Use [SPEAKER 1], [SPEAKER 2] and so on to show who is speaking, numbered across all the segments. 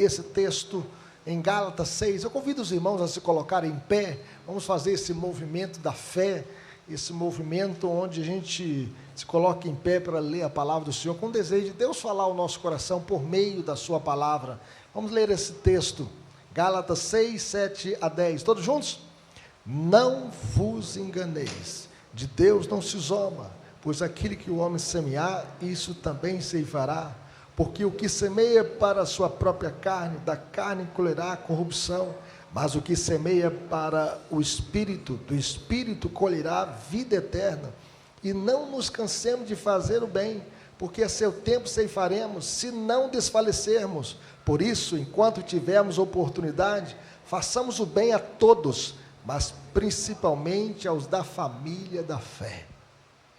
[SPEAKER 1] esse texto em Gálatas 6. Eu convido os irmãos a se colocarem em pé. Vamos fazer esse movimento da fé, esse movimento onde a gente se coloca em pé para ler a palavra do Senhor, com o desejo de Deus falar ao nosso coração por meio da sua palavra. Vamos ler esse texto, Gálatas 6, 7 a 10, todos juntos? Não vos enganeis, de Deus não se zomba, pois aquilo que o homem semear, isso também ceifará. Porque o que semeia para a sua própria carne, da carne colherá corrupção, mas o que semeia para o Espírito, do Espírito colherá vida eterna. E não nos cansemos de fazer o bem, porque a seu tempo ceifaremos, se não desfalecermos. Por isso, enquanto tivermos oportunidade, façamos o bem a todos, mas principalmente aos da família da fé.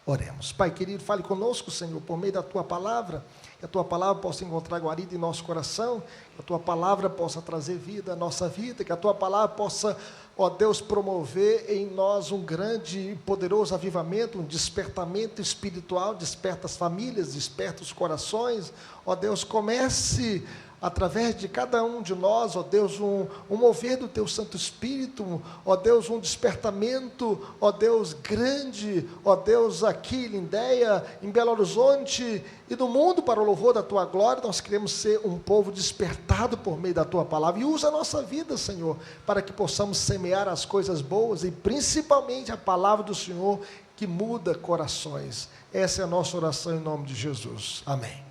[SPEAKER 1] Oremos. Pai querido, fale conosco, Senhor, por meio da Tua palavra, que a Tua palavra possa encontrar guarida em nosso coração, que a Tua palavra possa trazer vida à nossa vida, que a Tua palavra possa, ó Deus, promover em nós um grande e poderoso avivamento, um despertamento espiritual. Desperta as famílias, desperta os corações, ó Deus, comece através de cada um de nós, ó Deus, um mover do Teu Santo Espírito, ó Deus, um despertamento, ó Deus, grande, ó Deus, aqui em Lindéia, em Belo Horizonte e no mundo, para o louvor da Tua glória. Nós queremos ser um povo despertado por meio da Tua palavra, e usa a nossa vida, Senhor, para que possamos semear as coisas boas, e principalmente a palavra do Senhor, que muda corações. Essa é a nossa oração em nome de Jesus, amém.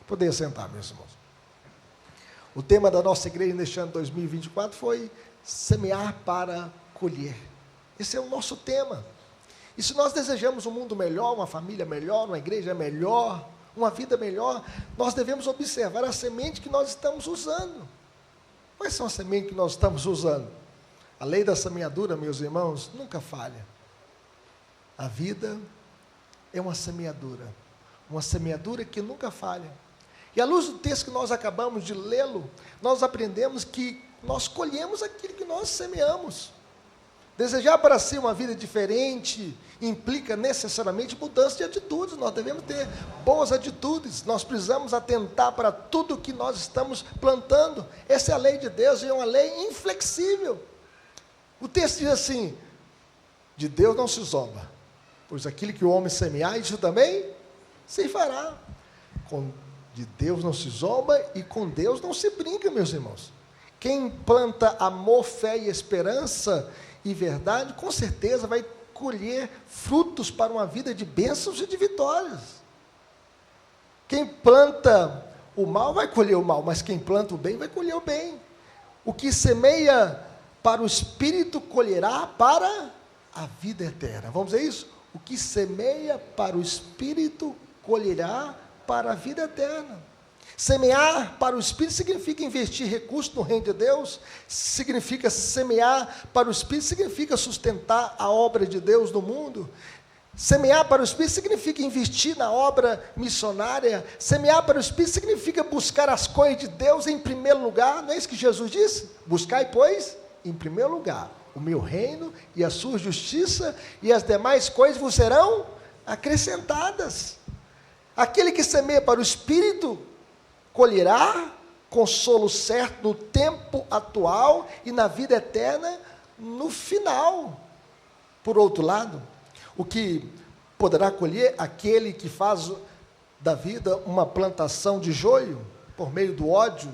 [SPEAKER 1] Poder sentar, meus irmãos. O tema da nossa igreja neste ano 2024 foi semear para colher. Esse é o nosso tema. E se nós desejamos um mundo melhor, uma família melhor, uma igreja melhor, uma vida melhor, nós devemos observar a semente que nós estamos usando. Quais são as sementes que nós estamos usando? A lei da semeadura, meus irmãos, nunca falha. A vida é uma semeadura que nunca falha. E à luz do texto que nós acabamos de lê-lo, nós aprendemos que nós colhemos aquilo que nós semeamos. Desejar para si uma vida diferente implica necessariamente mudança de atitudes. Nós devemos ter boas atitudes, nós precisamos atentar para tudo que nós estamos plantando. Essa é a lei de Deus, e é uma lei inflexível. O texto diz assim: de Deus não se zomba, pois aquilo que o homem semear, isso também se fará. De Deus não se zomba e com Deus não se brinca, meus irmãos. Quem planta amor, fé e esperança e verdade, com certeza vai colher frutos para uma vida de bênçãos e de vitórias. Quem planta o mal vai colher o mal, mas quem planta o bem vai colher o bem. O que semeia para o Espírito colherá para a vida eterna. Vamos dizer isso? O que semeia para o Espírito colherá para a vida eterna. Semear para o Espírito significa investir recursos no reino de Deus, significa semear para o Espírito, significa sustentar a obra de Deus no mundo. Semear para o Espírito significa investir na obra missionária. Semear para o Espírito significa buscar as coisas de Deus em primeiro lugar. Não é isso que Jesus disse? Buscai, pois, em primeiro lugar, o meu reino e a sua justiça, e as demais coisas vos serão acrescentadas. Aquele que semeia para o Espírito colherá consolo certo no tempo atual e na vida eterna no final. Por outro lado, o que poderá colher aquele que faz da vida uma plantação de joio, por meio do ódio,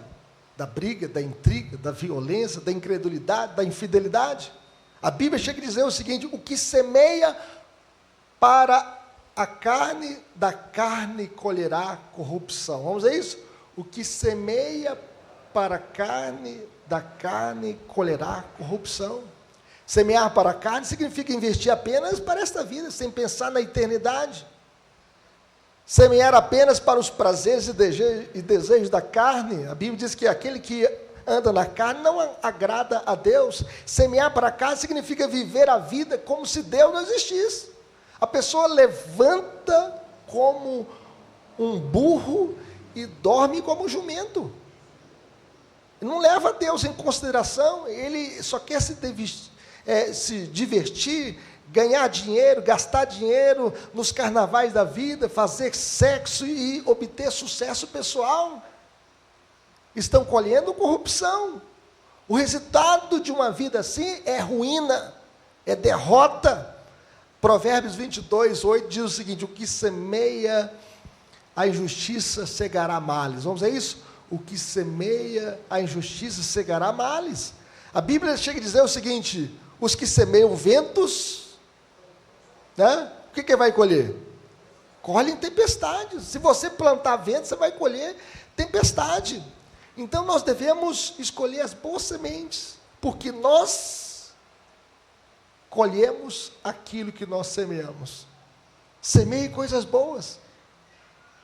[SPEAKER 1] da briga, da intriga, da violência, da incredulidade, da infidelidade? A Bíblia chega a dizer o seguinte: o que semeia para a carne, da carne colherá corrupção. Vamos ver isso? O que semeia para a carne, da carne colherá corrupção. Semear para a carne significa investir apenas para esta vida, sem pensar na eternidade. Semear apenas para os prazeres e desejos da carne. A Bíblia diz que aquele que anda na carne não agrada a Deus. Semear para a carne significa viver a vida como se Deus não existisse. A pessoa levanta como um burro e dorme como um jumento. Não leva Deus em consideração, ele só quer se divertir, ganhar dinheiro, gastar dinheiro nos carnavais da vida, fazer sexo e obter sucesso pessoal. estão colhendo corrupção. O resultado de uma vida assim é ruína, é derrota. Provérbios 22:8 diz o seguinte: o que semeia a injustiça cegará males. Vamos ver isso? O que semeia a injustiça cegará males. A Bíblia chega a dizer o seguinte: os que semeiam ventos, né? O que vai colher? Colhem tempestades. Se você plantar vento, você vai colher tempestade. Então nós devemos escolher as boas sementes, porque nós colhemos aquilo que nós semeamos. Semeie coisas boas,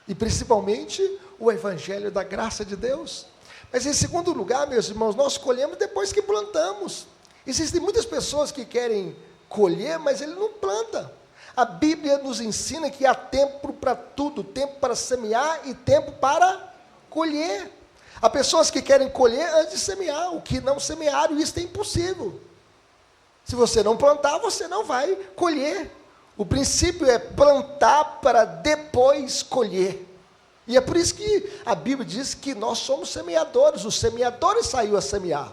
[SPEAKER 1] e principalmente o evangelho da graça de Deus. Mas em segundo lugar, meus irmãos, nós colhemos depois que plantamos. Existem muitas pessoas que querem colher, mas ele não planta. A Bíblia nos ensina que há tempo para tudo, tempo para semear e tempo para colher. Há pessoas que querem colher antes de semear, o que não semearam, isso é impossível. Se você não plantar, você não vai colher. O princípio é plantar para depois colher. E é por isso que a Bíblia diz que nós somos semeadores, os semeadores saíram a semear.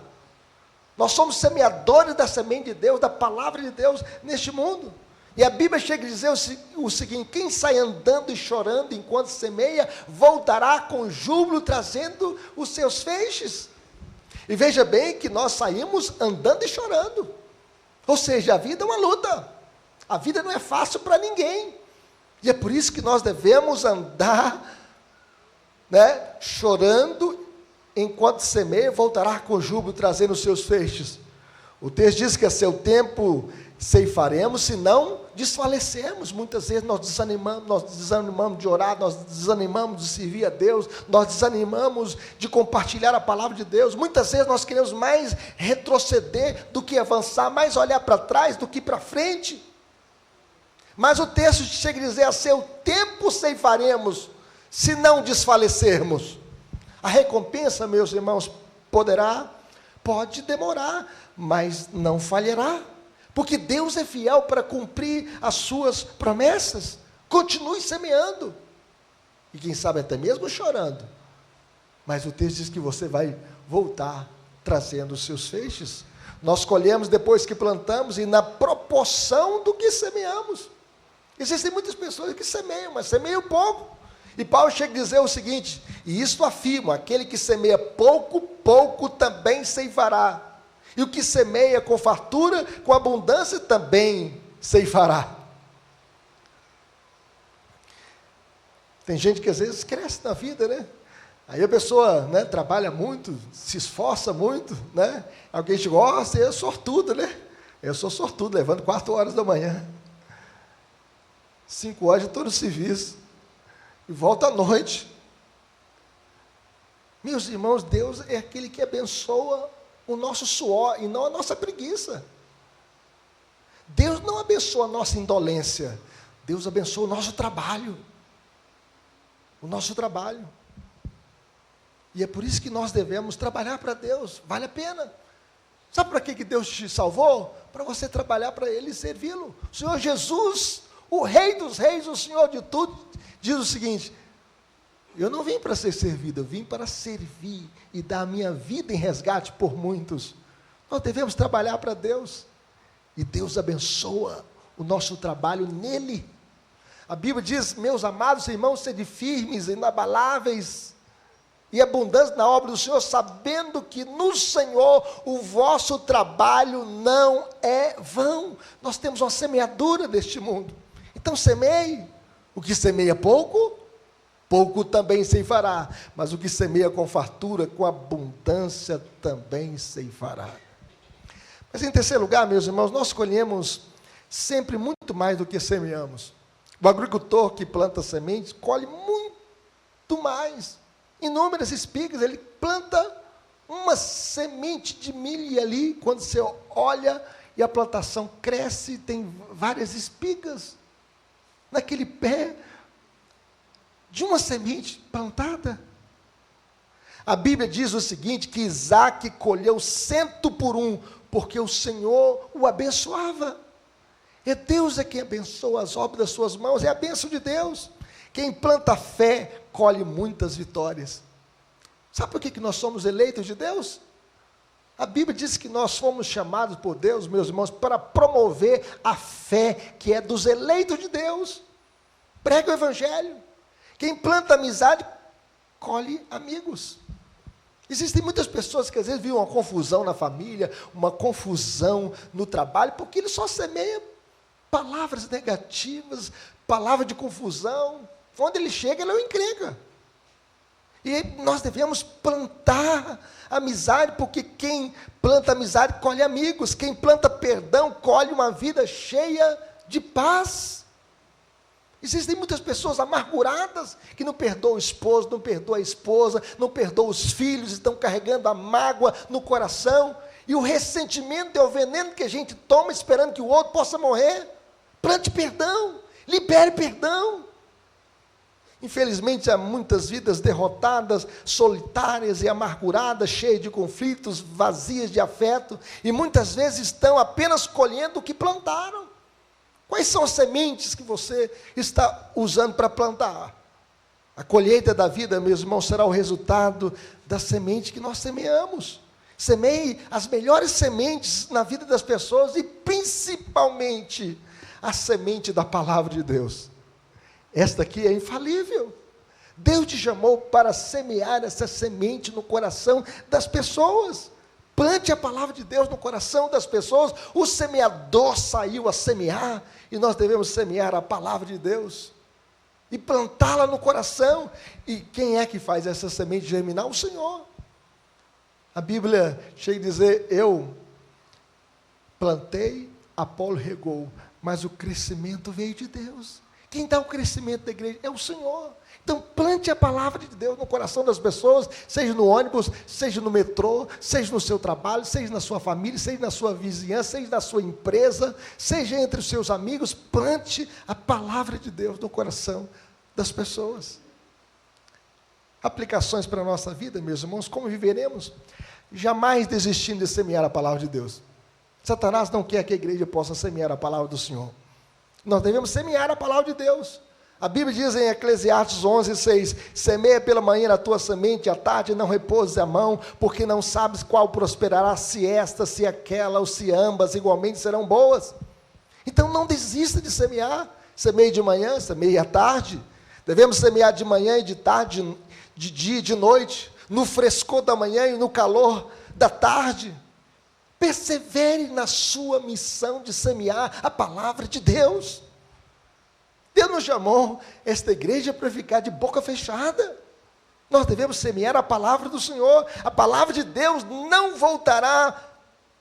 [SPEAKER 1] Nós somos semeadores da semente de Deus, da palavra de Deus neste mundo. E a Bíblia chega a dizer o seguinte: quem sai andando e chorando enquanto semeia, voltará com júbilo, trazendo os seus feixes. E veja bem que nós saímos andando e chorando. Ou seja, a vida é uma luta. A vida não é fácil para ninguém. E é por isso que nós devemos andar, chorando, enquanto semeia, voltará com júbilo, trazendo os seus feixes. O texto diz que a seu tempo ceifaremos, se não desfalecermos. Muitas vezes nós desanimamos de orar, nós desanimamos de servir a Deus, nós desanimamos de compartilhar a palavra de Deus. Muitas vezes nós queremos mais retroceder do que avançar, mais olhar para trás do que para frente. Mas o texto chega a dizer: a seu tempo ceifaremos, se não desfalecermos. A recompensa, meus irmãos, pode demorar, mas não falhará, porque Deus é fiel para cumprir as suas promessas. Continue semeando, e quem sabe até mesmo chorando, mas o texto diz que você vai voltar trazendo os seus feixes. Nós colhemos depois que plantamos, e na proporção do que semeamos. Existem muitas pessoas que semeiam, mas semeiam pouco. E Paulo chega a dizer o seguinte: e isto afirma: aquele que semeia pouco, pouco também ceifará. E o que semeia com fartura, com abundância, também ceifará. Tem gente que às vezes cresce na vida, né? Aí a pessoa, trabalha muito, se esforça muito, né? Alguém te gosta, eu sou sortudo, né? Eu sou sortudo, levando 4 horas da manhã. 5 horas de todo o serviço. E volta à noite. Meus irmãos, Deus é aquele que abençoa o nosso suor e não a nossa preguiça. Deus não abençoa a nossa indolência. Deus abençoa o nosso trabalho. O nosso trabalho. E é por isso que nós devemos trabalhar para Deus. Vale a pena. Sabe para que Deus te salvou? Para você trabalhar para Ele e servi-lo. O Senhor Jesus, o Rei dos Reis, o Senhor de tudo, diz o seguinte: eu não vim para ser servido, eu vim para servir e dar a minha vida em resgate por muitos. Nós devemos trabalhar para Deus, e Deus abençoa o nosso trabalho nele. A Bíblia diz: meus amados irmãos, sede firmes, inabaláveis e abundantes na obra do Senhor, sabendo que no Senhor o vosso trabalho não é vão. Nós temos uma semeadura deste mundo, então semeie. O que semeia pouco, pouco também ceifará, mas o que semeia com fartura, com abundância também ceifará. Mas em terceiro lugar, meus irmãos, nós colhemos sempre muito mais do que semeamos. O agricultor que planta sementes colhe muito mais. Inúmeras espigas, ele planta uma semente de milho ali, quando você olha e a plantação cresce, tem várias espigas naquele pé de uma semente plantada. A Bíblia diz o seguinte, que Isaac colheu 100 por 1, porque o Senhor o abençoava. É Deus quem abençoa as obras das suas mãos, é a bênção de Deus. Quem planta fé, colhe muitas vitórias. Sabe por que nós somos eleitos de Deus? A Bíblia diz que nós fomos chamados por Deus, meus irmãos, para promover a fé que é dos eleitos de Deus. Prega o Evangelho. Quem planta amizade, colhe amigos. Existem muitas pessoas que às vezes vivem uma confusão na família, uma confusão no trabalho, porque ele só semeia palavras negativas, palavras de confusão. Onde ele chega, ele é uma encrenca. E nós devemos plantar amizade, porque quem planta amizade colhe amigos, quem planta perdão colhe uma vida cheia de paz. Existem muitas pessoas amarguradas, que não perdoam o esposo, não perdoam a esposa, não perdoam os filhos, estão carregando a mágoa no coração, e o ressentimento é o veneno que a gente toma, esperando que o outro possa morrer. Plante perdão, libere perdão. Infelizmente, há muitas vidas derrotadas, solitárias e amarguradas, cheias de conflitos, vazias de afeto, e muitas vezes estão apenas colhendo o que plantaram. Quais são as sementes que você está usando para plantar? A colheita da vida, meus irmãos, será o resultado da semente que nós semeamos. Semeie as melhores sementes na vida das pessoas e principalmente a semente da palavra de Deus. Esta aqui é infalível. Deus te chamou para semear essa semente no coração das pessoas. Plante a palavra de Deus no coração das pessoas. O semeador saiu a semear, e nós devemos semear a palavra de Deus e plantá-la no coração. E quem é que faz essa semente germinar? O Senhor. A Bíblia chega a dizer: eu plantei, Apolo regou, mas o crescimento veio de Deus. Quem dá o crescimento da igreja é o Senhor. Então plante a palavra de Deus no coração das pessoas, seja no ônibus, seja no metrô, seja no seu trabalho, seja na sua família, seja na sua vizinhança, seja na sua empresa, seja entre os seus amigos. Plante a palavra de Deus no coração das pessoas. Aplicações para a nossa vida, meus irmãos: como viveremos? Jamais desistindo de semear a palavra de Deus. Satanás não quer que a igreja possa semear a palavra do Senhor. Nós devemos semear a palavra de Deus. A Bíblia diz em Eclesiastes 11:6: semeia pela manhã a tua semente, à tarde não repouse a mão, porque não sabes qual prosperará, se esta, se aquela, ou se ambas igualmente serão boas. Então não desista de semear. Semeie de manhã, semeie à tarde. Devemos semear de manhã e de tarde, de dia e de noite, no frescor da manhã e no calor da tarde. Persevere na sua missão de semear a palavra de Deus. Deus nos chamou esta igreja para ficar de boca fechada. Nós devemos semear a palavra do Senhor. A palavra de Deus não voltará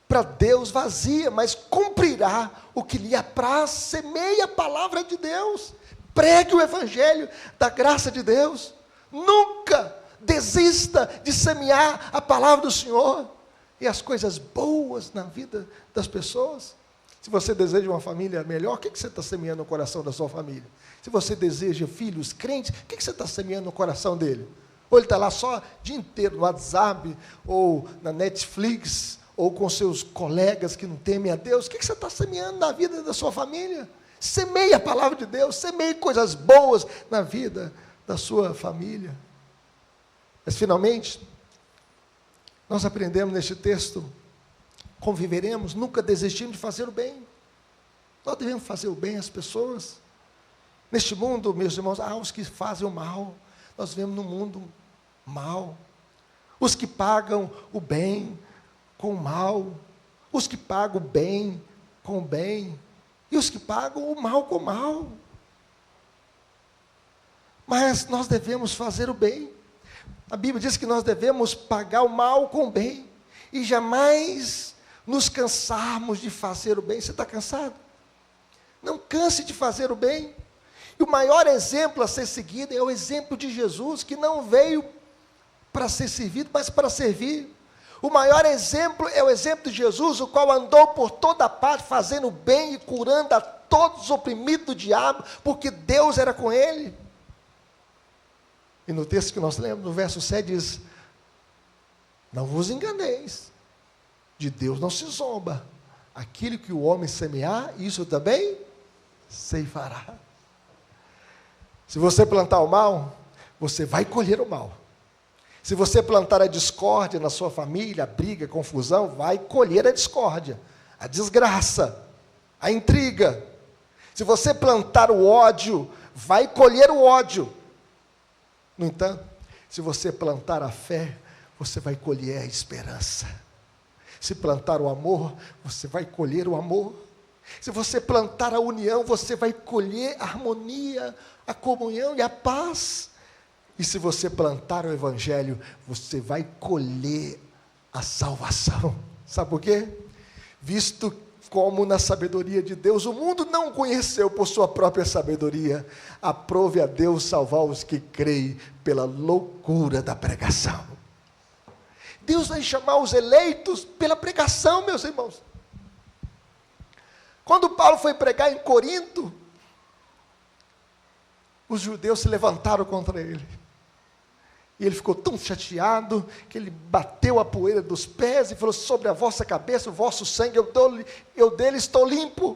[SPEAKER 1] para Deus vazia, mas cumprirá o que lhe apraz. Semeie a palavra de Deus. Pregue o evangelho da graça de Deus. Nunca desista de semear a palavra do Senhor e as coisas boas na vida das pessoas. Se você deseja uma família melhor, o que você está semeando no coração da sua família? Se você deseja filhos crentes, o que você está semeando no coração dele? Ou ele está lá só o dia inteiro no WhatsApp, ou na Netflix, ou com seus colegas que não temem a Deus? O que você está semeando na vida da sua família? Semeie a palavra de Deus, semeie coisas boas na vida da sua família. Mas finalmente, nós aprendemos neste texto: conviveremos nunca desistindo de fazer o bem. Nós devemos fazer o bem às pessoas. Neste mundo, meus irmãos, há os que fazem o mal. Nós vivemos num mundo mal. Os que pagam o bem com o mal. Os que pagam o bem com o bem. E os que pagam o mal com o mal. Mas nós devemos fazer o bem. A Bíblia diz que nós devemos pagar o mal com o bem. E jamais nos cansarmos de fazer o bem. Você está cansado? Não canse de fazer o bem. E o maior exemplo a ser seguido é o exemplo de Jesus, que não veio para ser servido, mas para servir. O maior exemplo é o exemplo de Jesus, o qual andou por toda parte, fazendo o bem e curando a todos os oprimidos do diabo, porque Deus era com ele. E no texto que nós lemos, no verso 7, diz: não vos enganeis, de Deus não se zomba. Aquilo que o homem semear, isso também ceifará. Se você plantar o mal, você vai colher o mal. Se você plantar a discórdia na sua família, a briga, a confusão, vai colher a discórdia, a desgraça, a intriga. Se você plantar o ódio, vai colher o ódio. No entanto, se você plantar a fé, você vai colher a esperança. Se plantar o amor, você vai colher o amor. Se você plantar a união, você vai colher a harmonia, a comunhão e a paz. E se você plantar o evangelho, você vai colher a salvação. Sabe por quê? Visto como na sabedoria de Deus, o mundo não conheceu por sua própria sabedoria, aprove a Deus salvar os que creem pela loucura da pregação. Deus vai chamar os eleitos pela pregação, meus irmãos. Quando Paulo foi pregar em Corinto, os judeus se levantaram contra ele. E ele ficou tão chateado, que ele bateu a poeira dos pés e falou: sobre a vossa cabeça, o vosso sangue, eu dele estou limpo.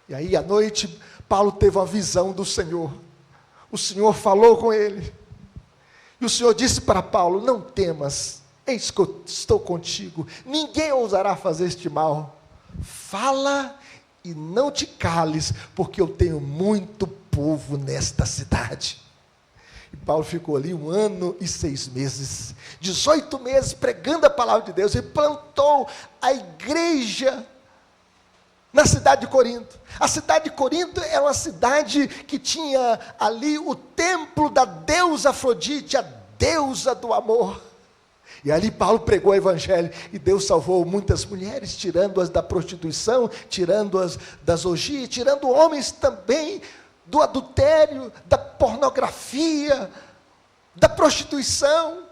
[SPEAKER 1] E aí, à noite, Paulo teve uma visão do Senhor. O Senhor falou com ele. E o Senhor disse para Paulo: não temas, eis que eu estou contigo. Ninguém ousará fazer este mal. Fala e não te cales, porque eu tenho muito povo nesta cidade. E Paulo ficou ali 1 ano e 6 meses, 18 meses pregando a palavra de Deus, e plantou a igreja na cidade de Corinto. A cidade de Corinto é uma cidade que tinha ali o templo da deusa Afrodite, a deusa do amor. E ali Paulo pregou o evangelho, e Deus salvou muitas mulheres, tirando-as da prostituição, tirando-as das orgias, tirando homens também do adultério, da pornografia, da prostituição.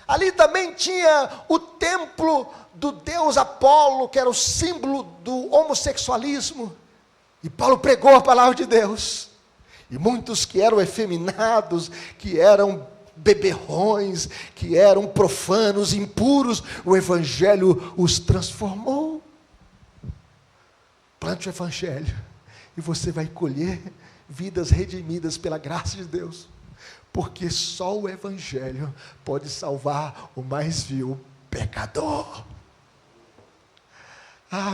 [SPEAKER 1] Ali também tinha o templo do deus Apolo, que era o símbolo do homossexualismo. E Paulo pregou a palavra de Deus. E muitos que eram efeminados, que eram beberrões, que eram profanos, impuros, o evangelho os transformou. Plante o evangelho, e você vai colher vidas redimidas pela graça de Deus, porque só o evangelho pode salvar o mais vil pecador.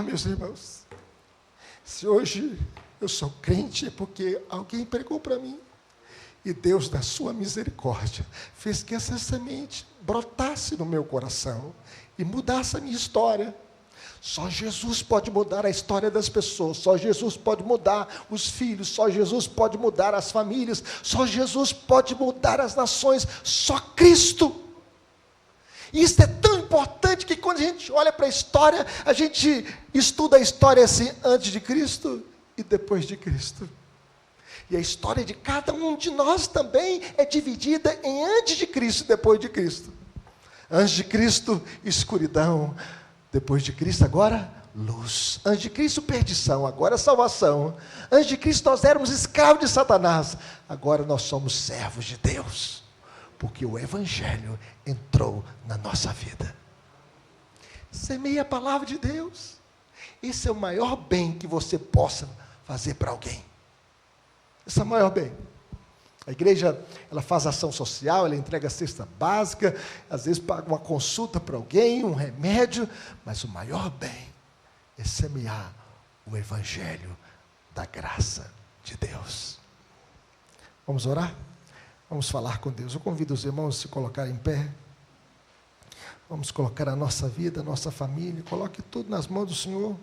[SPEAKER 1] Meus irmãos, se hoje eu sou crente, é porque alguém pregou para mim, e Deus, na sua misericórdia, fez que essa semente brotasse no meu coração e mudasse a minha história. Só Jesus pode mudar a história das pessoas, só Jesus pode mudar os filhos, só Jesus pode mudar as famílias, só Jesus pode mudar as nações, só Cristo. E isso é tão importante que quando a gente olha para a história, a gente estuda a história assim, antes de Cristo e depois de Cristo. E a história de cada um de nós também é dividida em antes de Cristo e depois de Cristo. Antes de Cristo, escuridão. Depois de Cristo, agora, luz. Antes de Cristo, perdição, agora salvação. Antes de Cristo, nós éramos escravos de Satanás. Agora nós somos servos de Deus, porque o evangelho entrou na nossa vida. Semeie a palavra de Deus. Esse é o maior bem que você possa fazer para alguém. Esse é o maior bem. A igreja, ela faz ação social, ela entrega a cesta básica, às vezes paga uma consulta para alguém, um remédio, mas o maior bem é semear o evangelho da graça de Deus. Vamos orar? Vamos falar com Deus. Eu convido os irmãos a se colocarem em pé. Vamos colocar a nossa vida, a nossa família, coloque tudo nas mãos do Senhor.